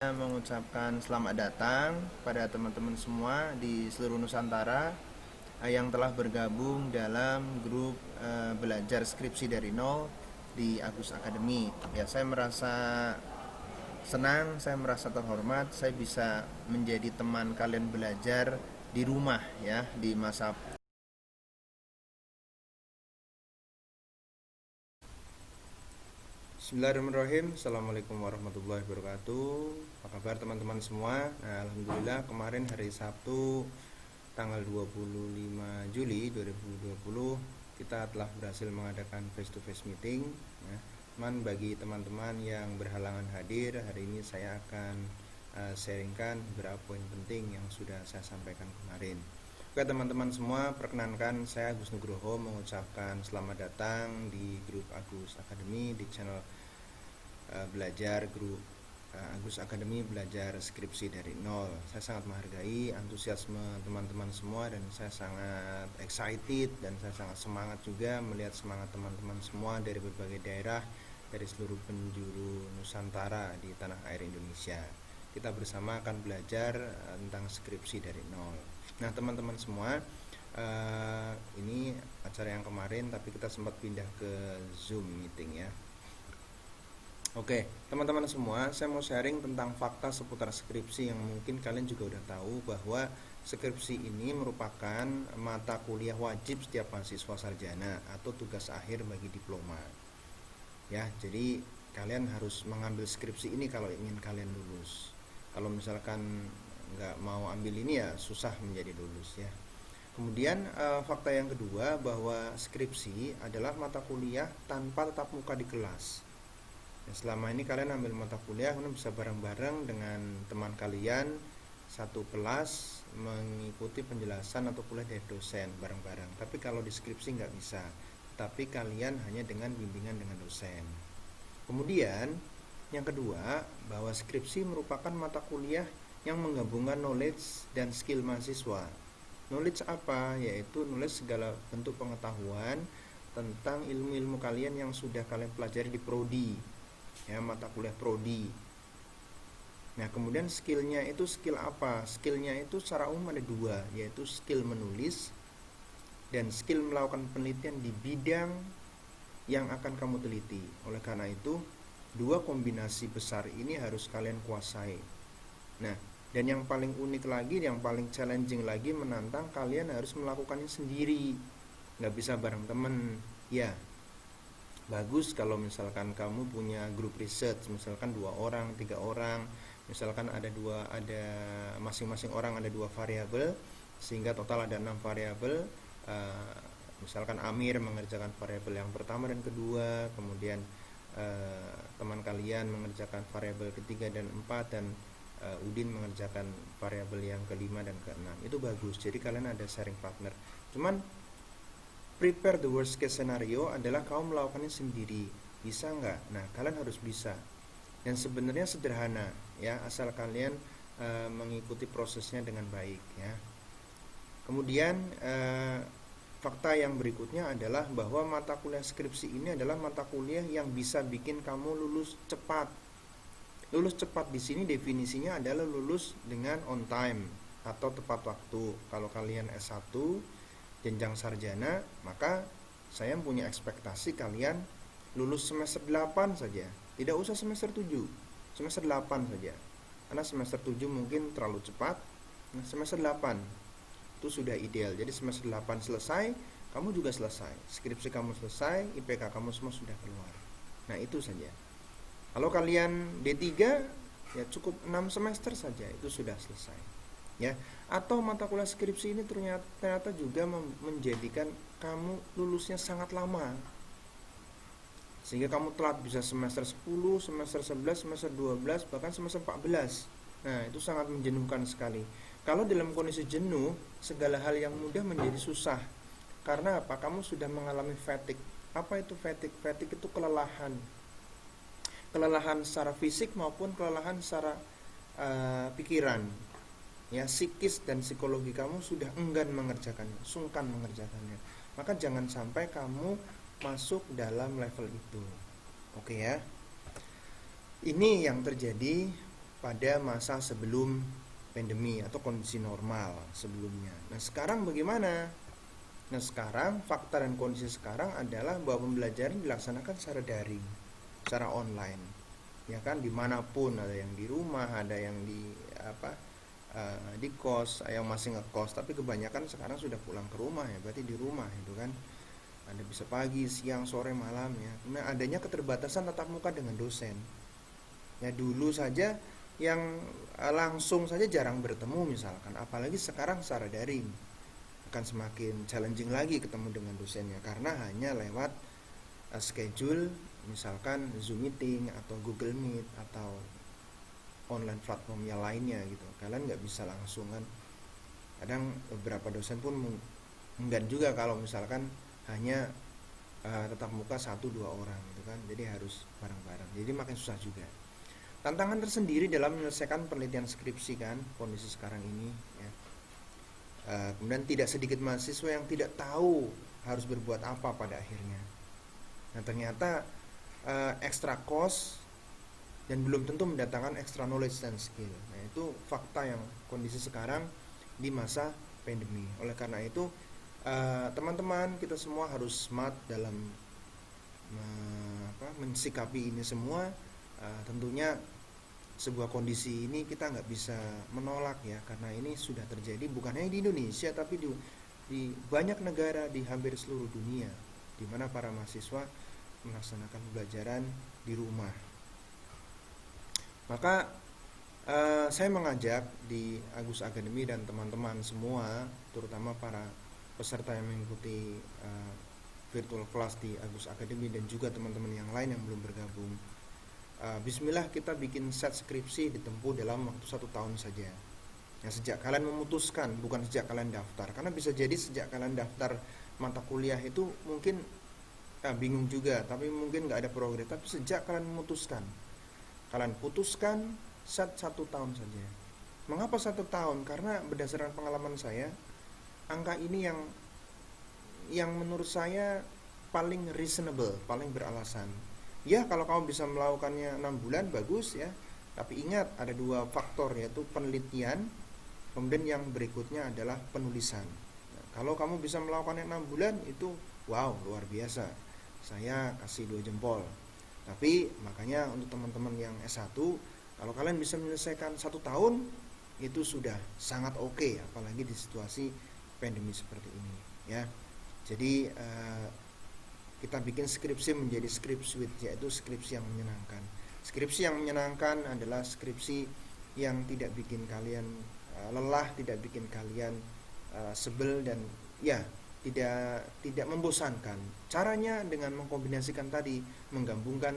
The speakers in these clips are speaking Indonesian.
Saya mengucapkan selamat datang pada teman-teman semua di seluruh Nusantara yang telah bergabung dalam grup belajar skripsi dari nol di Agus Academy. Ya, saya merasa senang, saya merasa terhormat, saya bisa menjadi teman kalian belajar di rumah ya di masa. Bismillahirrahmanirrahim. Assalamualaikum warahmatullahi wabarakatuh. Apa kabar teman-teman semua? Nah, alhamdulillah kemarin hari Sabtu tanggal 25 Juli 2020 kita telah berhasil mengadakan face to face meeting ya. Bagi teman-teman yang berhalangan hadir, hari ini saya akan sharingkan beberapa poin penting yang sudah saya sampaikan kemarin. Oke teman-teman semua, perkenankan saya Agus Nugroho mengucapkan selamat datang di grup Agus Academy, di channel belajar grup Agus Academy belajar skripsi dari nol. Saya sangat menghargai antusiasme teman-teman semua dan saya sangat excited dan saya sangat semangat juga melihat semangat teman-teman semua dari berbagai daerah, dari seluruh penjuru Nusantara di tanah air Indonesia. Kita bersama akan belajar tentang skripsi dari nol. Nah teman-teman semua, ini acara yang kemarin tapi kita sempat pindah ke Zoom meeting ya. Oke, teman-teman semua, saya mau sharing tentang fakta seputar skripsi yang mungkin kalian juga udah tahu bahwa skripsi ini merupakan mata kuliah wajib setiap mahasiswa sarjana atau tugas akhir bagi diploma. Ya, jadi kalian harus mengambil skripsi ini kalau ingin kalian lulus. Kalau misalkan nggak mau ambil ini ya susah menjadi lulus ya. Kemudian fakta yang kedua bahwa skripsi adalah mata kuliah tanpa tatap muka di kelas. Ya, selama ini kalian ambil mata kuliah, kalian bisa bareng-bareng dengan teman kalian satu kelas mengikuti penjelasan atau kuliah dari dosen bareng-bareng. Tapi kalau di skripsi nggak bisa, tapi kalian hanya dengan bimbingan dengan dosen. Kemudian yang kedua, bahwa skripsi merupakan mata kuliah yang menggabungkan knowledge dan skill mahasiswa. Knowledge apa? Yaitu knowledge segala bentuk pengetahuan tentang ilmu-ilmu kalian yang sudah kalian pelajari di prodi ya, mata kuliah prodi. Nah kemudian skillnya itu skill apa? Skillnya itu secara umum ada dua, yaitu skill menulis dan skill melakukan penelitian di bidang yang akan kamu teliti. Oleh karena itu dua kombinasi besar ini harus kalian kuasai. Nah dan yang paling unik lagi, yang paling challenging lagi, menantang, kalian harus melakukannya sendiri, nggak bisa bareng temen ya. Bagus kalau misalkan kamu punya grup research, misalkan 2 orang, 3 orang, misalkan ada masing-masing orang ada 2 variabel sehingga total ada 6 variabel. Misalkan Amir mengerjakan variabel yang pertama dan kedua, kemudian teman kalian mengerjakan variabel ketiga dan 4, dan Udin mengerjakan variabel yang kelima dan keenam. Itu bagus, jadi kalian ada sharing partner. Cuman prepare the worst case scenario adalah kamu melakukannya sendiri. Bisa nggak? Nah kalian harus bisa. Dan sebenarnya sederhana ya, asal kalian mengikuti prosesnya dengan baik ya. Kemudian fakta yang berikutnya adalah bahwa mata kuliah skripsi ini adalah mata kuliah yang bisa bikin kamu lulus cepat. Lulus cepat di sini definisinya adalah lulus dengan on time atau tepat waktu. Kalau kalian S1 jenjang sarjana, maka saya punya ekspektasi kalian lulus semester 8 saja. Tidak usah semester 7, semester 8 saja. Karena semester 7 mungkin terlalu cepat. Nah, semester 8 itu sudah ideal. Jadi semester 8 selesai, kamu juga selesai. Skripsi kamu selesai, IPK kamu semua sudah keluar. Nah, itu saja. Kalau kalian D3 ya cukup 6 semester saja, itu sudah selesai. Ya, atau mata kuliah skripsi ini ternyata juga menjadikan kamu lulusnya sangat lama, sehingga kamu telat bisa semester 10, semester 11, semester 12, bahkan semester 14. Nah itu sangat menjenuhkan sekali. Kalau dalam kondisi jenuh, segala hal yang mudah menjadi susah. Karena apa? Kamu sudah mengalami fatigue. Apa itu fatigue? Fatigue itu kelelahan. Kelelahan secara fisik maupun kelelahan secara pikiran. Ya, psikis dan psikologi kamu sudah enggan mengerjakannya, sungkan mengerjakannya. Maka jangan sampai kamu masuk dalam level itu. Oke ya. Ini yang terjadi pada masa sebelum pandemi atau kondisi normal sebelumnya. Nah sekarang bagaimana? Nah sekarang fakta dan kondisi sekarang adalah bahwa pembelajaran dilaksanakan secara daring, secara online, ya kan, dimanapun, ada yang di rumah, ada yang di kos, yang masih ngekos, tapi kebanyakan sekarang sudah pulang ke rumah ya, berarti di rumah itu kan. Anda bisa pagi, siang, sore, malam ya. Nah adanya keterbatasan tatap muka dengan dosen. Ya dulu saja yang langsung saja jarang bertemu misalkan, apalagi sekarang secara daring. Akan semakin challenging lagi ketemu dengan dosennya karena hanya lewat schedule, misalkan Zoom meeting atau Google Meet atau online platform yang lainnya gitu. Kalian nggak bisa langsung kan. Kadang beberapa dosen pun enggan juga kalau misalkan hanya tatap muka 1-2 orang gitu kan. Jadi harus bareng-bareng. Jadi makin susah juga. Tantangan tersendiri dalam menyelesaikan penelitian skripsi kan kondisi sekarang ini ya. Kemudian tidak sedikit mahasiswa yang tidak tahu harus berbuat apa pada akhirnya. Nah ternyata extra cost dan belum tentu mendatangkan extra knowledge dan skill. Nah itu fakta yang kondisi sekarang di masa pandemi. Oleh karena itu teman-teman kita semua harus smart dalam mensikapi ini semua. Tentunya sebuah kondisi ini kita nggak bisa menolak ya, karena ini sudah terjadi bukan hanya di Indonesia tapi di banyak negara di hampir seluruh dunia, di mana para mahasiswa melaksanakan pembelajaran di rumah. Maka saya mengajak di Agus Academy dan teman-teman semua, terutama para peserta yang mengikuti virtual class di Agus Academy dan juga teman-teman yang lain yang belum bergabung. Bismillah kita bikin set skripsi ditempuh dalam waktu 1 tahun saja. Ya, sejak kalian memutuskan, bukan sejak kalian daftar. Karena bisa jadi sejak kalian daftar mata kuliah itu mungkin bingung juga, tapi mungkin nggak ada progres. Tapi sejak kalian memutuskan, kalian putuskan set 1 tahun saja. Mengapa 1 tahun? Karena berdasarkan pengalaman saya, angka ini yang menurut saya paling reasonable, paling beralasan. Ya kalau kamu bisa melakukannya 6 bulan bagus ya, tapi ingat ada 2 faktor, yaitu penelitian, kemudian yang berikutnya adalah penulisan. Nah, kalau kamu bisa melakukannya 6 bulan itu wow, luar biasa, saya kasih 2 jempol. Tapi makanya untuk teman-teman yang S1, kalau kalian bisa menyelesaikan 1 tahun itu sudah sangat oke, apalagi di situasi pandemi seperti ini ya. Jadi kita bikin skripsi menjadi script suite, yaitu skripsi yang menyenangkan. Skripsi yang menyenangkan adalah skripsi yang tidak bikin kalian lelah, tidak bikin kalian sebel, dan ya tidak membosankan. Caranya dengan mengkombinasikan tadi, menggabungkan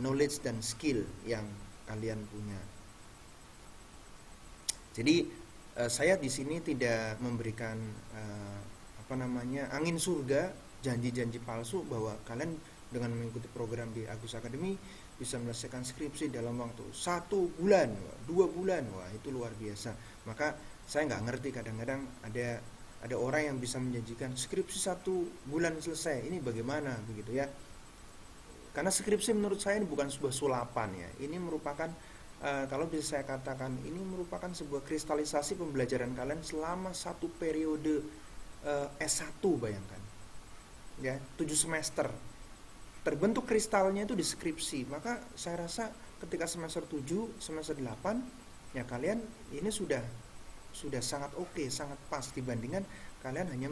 knowledge dan skill yang kalian punya. Jadi saya di sini tidak memberikan angin surga, janji-janji palsu bahwa kalian dengan mengikuti program di Agus Academy bisa menyelesaikan skripsi dalam waktu 1 bulan, 2 bulan. Wah itu luar biasa. Maka saya nggak ngerti, kadang-kadang ada orang yang bisa menjanjikan skripsi 1 bulan selesai. Ini bagaimana begitu ya? Karena skripsi menurut saya ini bukan sebuah sulapan ya. Ini merupakan kalau bisa saya katakan, ini merupakan sebuah kristalisasi pembelajaran kalian selama 1 periode S1, bayangkan ya, 7 semester terbentuk kristalnya itu di skripsi. Maka saya rasa ketika semester 7, semester 8 ya kalian ini sudah sangat oke, sangat pas dibandingkan kalian hanya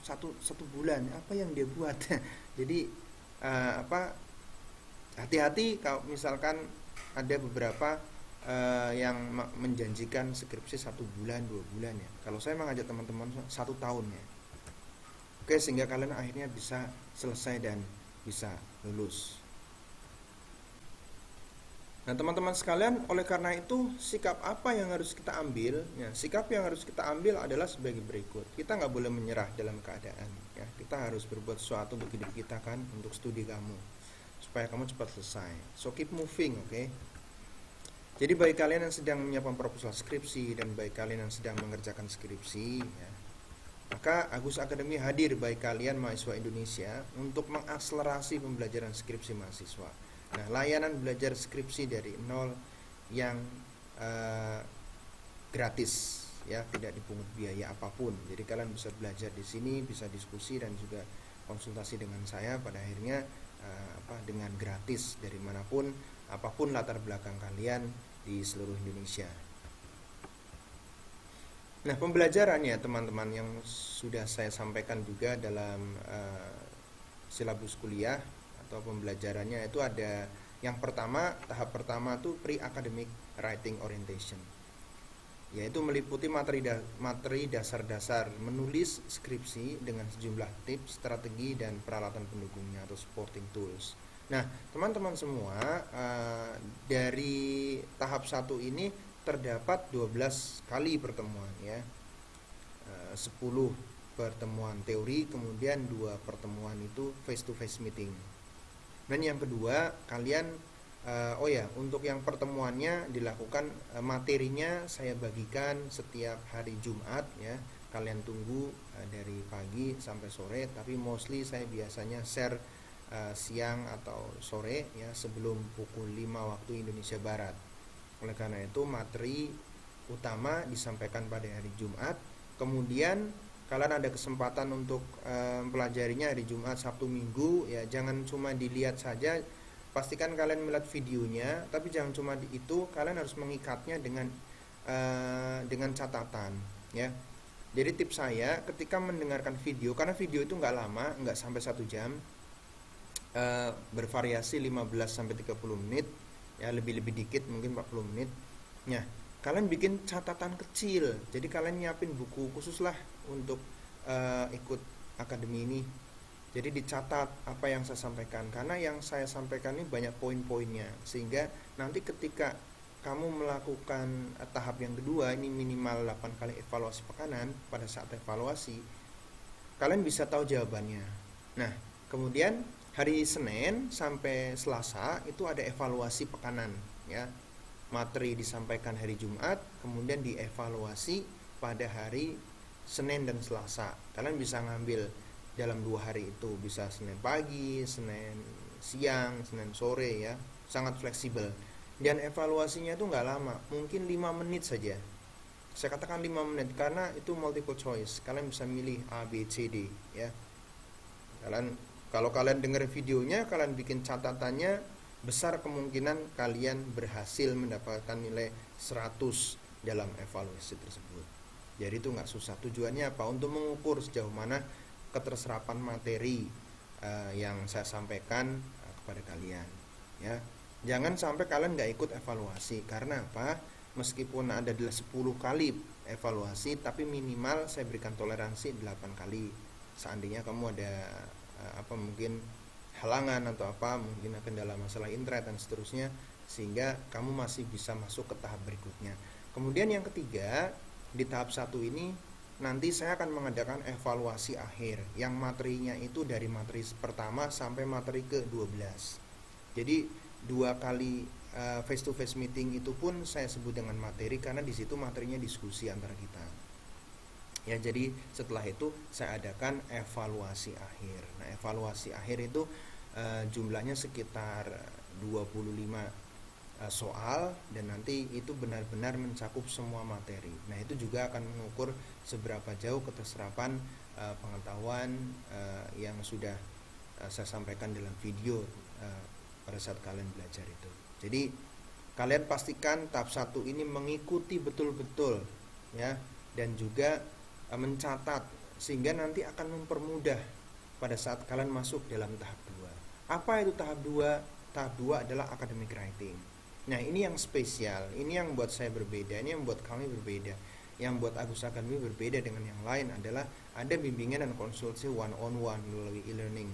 satu bulan apa yang dia buat. Jadi hati-hati kalau misalkan ada beberapa yang menjanjikan skripsi 1 bulan, 2 bulan ya. Kalau saya mengajak teman-teman 1 tahun ya. Oke, sehingga kalian akhirnya bisa selesai dan bisa lulus. Nah teman-teman sekalian, oleh karena itu sikap apa yang harus kita ambil? Ya, sikap yang harus kita ambil adalah sebagai berikut. Kita nggak boleh menyerah dalam keadaan ya. Kita harus berbuat sesuatu untuk hidup kita kan, untuk studi kamu, supaya kamu cepat selesai. So keep moving, oke? Jadi bagi kalian yang sedang menyiapkan proposal skripsi dan bagi kalian yang sedang mengerjakan skripsi ya, maka Agus Academy hadir bagi kalian mahasiswa Indonesia untuk mengakselerasi pembelajaran skripsi mahasiswa. Nah, layanan belajar skripsi dari nol yang gratis ya, tidak dipungut biaya apapun. Jadi kalian bisa belajar di sini, bisa diskusi dan juga konsultasi dengan saya pada akhirnya dengan gratis dari manapun, apapun latar belakang kalian di seluruh Indonesia. Nah, pembelajarannya teman-teman yang sudah saya sampaikan juga dalam silabus kuliah atau pembelajarannya itu ada yang pertama, tahap pertama itu pre-academic writing orientation, yaitu meliputi materi dasar-dasar menulis skripsi dengan sejumlah tips, strategi, dan peralatan pendukungnya atau supporting tools. Nah, teman-teman semua, dari tahap 1 ini terdapat 12 kali pertemuan ya. 10 pertemuan teori, kemudian 2 pertemuan itu face to face meeting. Dan yang kedua, kalian untuk yang pertemuannya dilakukan materinya saya bagikan setiap hari Jumat ya. Kalian tunggu dari pagi sampai sore, tapi mostly saya biasanya share siang atau sore ya, sebelum pukul 5 waktu Indonesia Barat. Oleh karena itu materi utama disampaikan pada hari Jumat, kemudian kalian ada kesempatan untuk pelajarinya hari Jumat, Sabtu, Minggu ya. Jangan cuma dilihat saja, pastikan kalian melihat videonya, tapi jangan cuma itu, kalian harus mengikatnya dengan catatan ya. Jadi tips saya ketika mendengarkan video, karena video itu nggak lama, nggak sampai 1 jam, bervariasi 15 sampai 30 menit ya, lebih dikit mungkin 40 menit. Nah, kalian bikin catatan kecil, jadi kalian nyiapin buku khusus lah untuk ikut akademi ini. Jadi dicatat apa yang saya sampaikan, karena yang saya sampaikan ini banyak poin-poinnya, sehingga nanti ketika kamu melakukan tahap yang kedua ini minimal 8 kali evaluasi pekanan, pada saat evaluasi kalian bisa tahu jawabannya. Nah, kemudian hari Senin sampai Selasa itu ada evaluasi pekanan ya. Materi disampaikan hari Jumat, kemudian dievaluasi pada hari Senin dan Selasa. Kalian bisa ngambil dalam 2 hari itu, bisa Senin pagi, Senin siang, Senin sore ya, sangat fleksibel. Dan evaluasinya itu nggak lama, mungkin 5 menit saja. Saya katakan 5 menit karena itu multiple choice. Kalian bisa milih A, B, C, D ya. Kalau kalian dengar videonya, kalian bikin catatannya, besar kemungkinan kalian berhasil mendapatkan nilai 100 dalam evaluasi tersebut. Jadi itu nggak susah. Tujuannya apa? Untuk mengukur sejauh mana keterserapan materi yang saya sampaikan kepada kalian ya. Jangan sampai kalian nggak ikut evaluasi. Karena apa? Meskipun ada 10 kali evaluasi, tapi minimal saya berikan toleransi 8 kali. Seandainya kamu ada mungkin halangan atau mungkin kendala masalah internet dan seterusnya, sehingga kamu masih bisa masuk ke tahap berikutnya. Kemudian yang ketiga, di tahap 1 ini nanti saya akan mengadakan evaluasi akhir, yang materinya itu dari materi pertama sampai materi ke-12. Jadi 2 kali face to face meeting itu pun saya sebut dengan materi, karena di situ materinya diskusi antara kita. Ya, jadi setelah itu saya adakan evaluasi akhir. Nah, evaluasi akhir itu jumlahnya sekitar 25 soal, dan nanti itu benar-benar mencakup semua materi. Nah, itu juga akan mengukur seberapa jauh keterserapan pengetahuan yang sudah saya sampaikan dalam video pada saat kalian belajar itu. Jadi kalian pastikan tahap 1 ini mengikuti betul-betul ya, dan juga mencatat, sehingga nanti akan mempermudah pada saat kalian masuk dalam tahap 2. Apa itu tahap 2? Tahap 2 adalah academic writing. Nah, ini yang spesial, ini yang buat saya berbeda, ini yang buat kami berbeda. Yang buat Agus Academy berbeda dengan yang lain adalah ada bimbingan dan konsultasi one on one melalui e-learning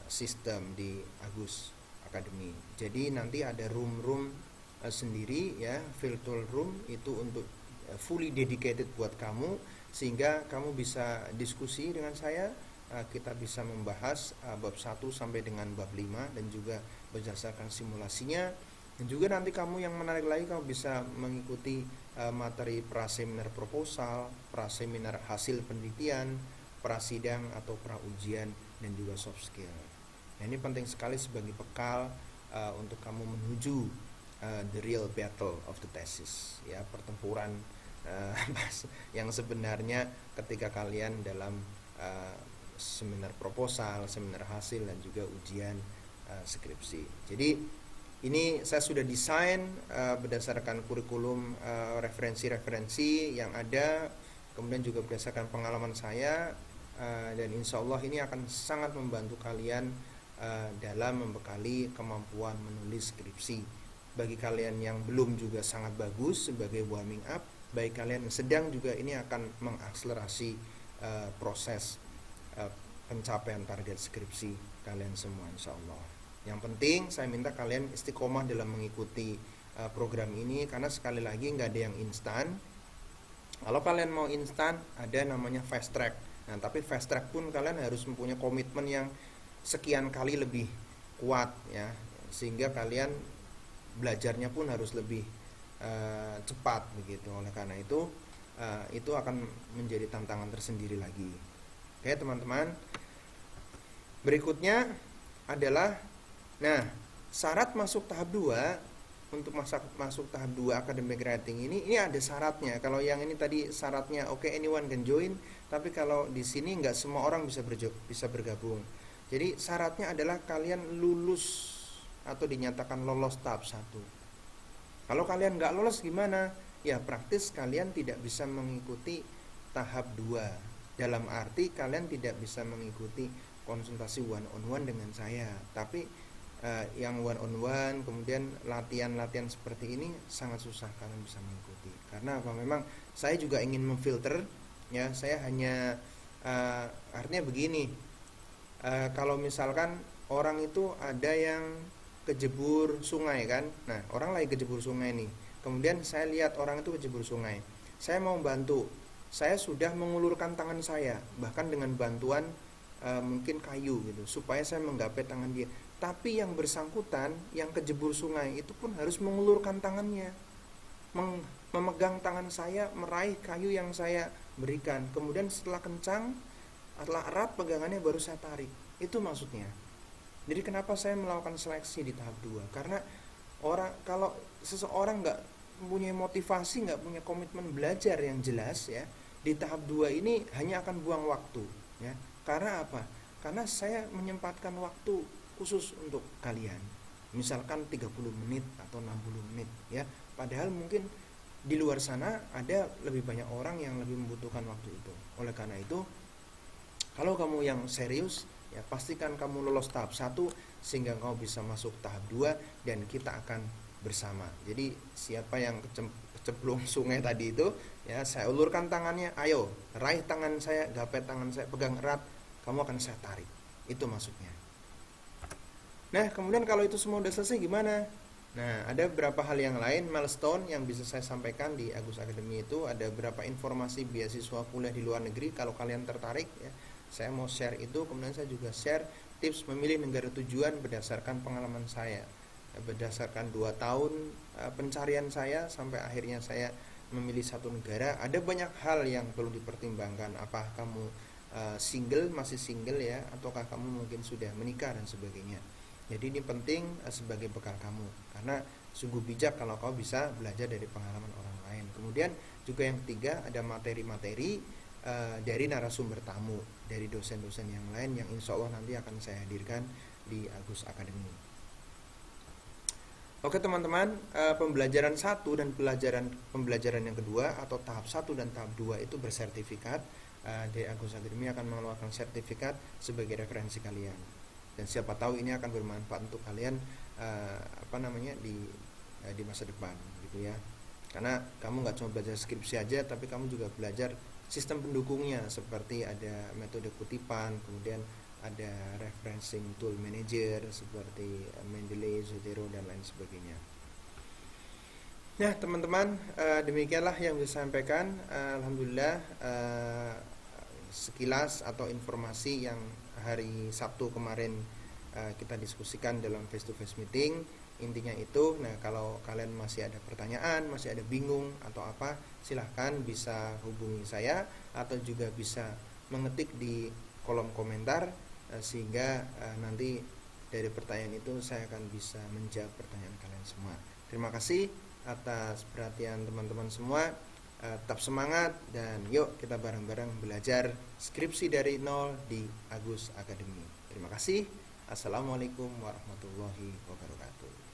sistem di Agus Academy. Jadi nanti ada room sendiri ya, virtual room itu untuk fully dedicated buat kamu, sehingga kamu bisa diskusi dengan saya. Kita bisa membahas bab 1 sampai dengan bab 5, dan juga berdasarkan simulasinya. Dan juga nanti kamu yang menarik lagi, kamu bisa mengikuti materi praseminar proposal, praseminar hasil penelitian, prasidang atau praujian, dan juga soft skill. Nah, ini penting sekali sebagai bekal untuk kamu menuju the real battle of the thesis, ya, pertempuran yang sebenarnya ketika kalian dalam seminar proposal, seminar hasil, dan juga ujian skripsi. Jadi ini saya sudah desain berdasarkan kurikulum, referensi-referensi yang ada, kemudian juga berdasarkan pengalaman saya, dan insya Allah ini akan sangat membantu kalian dalam membekali kemampuan menulis skripsi. Bagi kalian yang belum juga sangat bagus sebagai warming up, bagi kalian yang sedang juga ini akan mengakselerasi proses pencapaian target skripsi kalian semua insya Allah. Yang penting saya minta kalian istiqomah dalam mengikuti program ini, karena sekali lagi nggak ada yang instan. Kalau kalian mau instan, ada namanya fast track. Nah, tapi fast track pun kalian harus mempunyai komitmen yang sekian kali lebih kuat, ya, sehingga kalian belajarnya pun harus lebih cepat begitu. Oleh karena itu akan menjadi tantangan tersendiri lagi. Oke teman-teman, berikutnya adalah syarat masuk tahap 2. Untuk masuk tahap 2 academic writing ini ada syaratnya. Kalau yang ini tadi syaratnya anyone can join, tapi kalau di sini nggak semua orang bisa bergabung. Jadi syaratnya adalah kalian lulus atau dinyatakan lolos tahap 1. Kalau kalian nggak lolos gimana? Ya praktis kalian tidak bisa mengikuti tahap 2. Dalam arti kalian tidak bisa mengikuti konsultasi one on one dengan saya. Tapi yang one on one, kemudian latihan-latihan seperti ini sangat susah kalian bisa mengikuti. Karena apa? Memang saya juga ingin memfilter, ya. Saya hanya artinya begini. Kalau misalkan orang itu ada yang kejebur sungai kan, nah orang lagi kejebur sungai nih, kemudian saya lihat orang itu kejebur sungai, saya mau bantu, saya sudah mengulurkan tangan saya, bahkan dengan bantuan mungkin kayu gitu, supaya saya menggapai tangan dia. Tapi yang bersangkutan, yang kejebur sungai itu pun harus mengulurkan tangannya, memegang tangan saya, meraih kayu yang saya berikan. Kemudian setelah kencang, setelah erat pegangannya, baru saya tarik. Itu maksudnya. Jadi kenapa saya melakukan seleksi di tahap 2? Karena kalau seseorang nggak punya motivasi, nggak punya komitmen belajar yang jelas, ya, di tahap 2 ini hanya akan buang waktu, ya. Karena apa? Karena saya menyempatkan waktu khusus untuk kalian, misalkan 30 menit atau 60 menit, ya. Padahal mungkin di luar sana ada lebih banyak orang yang lebih membutuhkan waktu itu. Oleh karena itu, kalau kamu yang serius, ya pastikan kamu lolos tahap 1 sehingga kamu bisa masuk tahap 2 dan kita akan bersama. Jadi siapa yang kecemplung sungai tadi itu, ya, saya ulurkan tangannya, ayo raih tangan saya, gapai tangan saya, pegang erat, kamu akan saya tarik. Itu maksudnya. Nah, kemudian kalau itu semua udah selesai gimana? Nah, ada beberapa hal yang lain, milestone yang bisa saya sampaikan di Agus Academy itu. Ada beberapa informasi beasiswa kuliah di luar negeri kalau kalian tertarik, ya. Saya mau share itu. Kemudian saya juga share tips memilih negara tujuan berdasarkan pengalaman saya, berdasarkan 2 tahun pencarian saya sampai akhirnya saya memilih satu negara. Ada banyak hal yang perlu dipertimbangkan. Apakah kamu masih single, ya, ataukah kamu mungkin sudah menikah dan sebagainya. Jadi ini penting sebagai bekal kamu, karena sungguh bijak kalau kau bisa belajar dari pengalaman orang lain. Kemudian juga yang ketiga, ada materi-materi dari narasumber tamu, dari dosen-dosen yang lain yang insya Allah nanti akan saya hadirkan di Agus Academy. Oke teman-teman, pembelajaran 1 dan pembelajaran yang kedua atau tahap 1 dan tahap 2 itu bersertifikat. Dari Agus Academy akan mengeluarkan sertifikat sebagai referensi kalian. Dan siapa tahu ini akan bermanfaat untuk kalian di masa depan gitu, ya. Karena kamu nggak cuma belajar skripsi aja, tapi kamu juga belajar sistem pendukungnya, seperti ada metode kutipan, kemudian ada referencing tool manager seperti Mendeley, Zotero, dan lain sebagainya. Nah teman-teman, demikianlah yang bisa saya sampaikan. Alhamdulillah, sekilas atau informasi yang hari Sabtu kemarin kita diskusikan dalam face to face meeting, intinya itu. Nah, kalau kalian masih ada pertanyaan, masih ada bingung atau apa, silahkan bisa hubungi saya atau juga bisa mengetik di kolom komentar, sehingga nanti dari pertanyaan itu saya akan bisa menjawab pertanyaan kalian semua. Terima kasih atas perhatian teman-teman semua. Tetap semangat dan yuk kita bareng-bareng belajar skripsi dari nol di Agus Academy. Terima kasih. Assalamualaikum warahmatullahi wabarakatuh.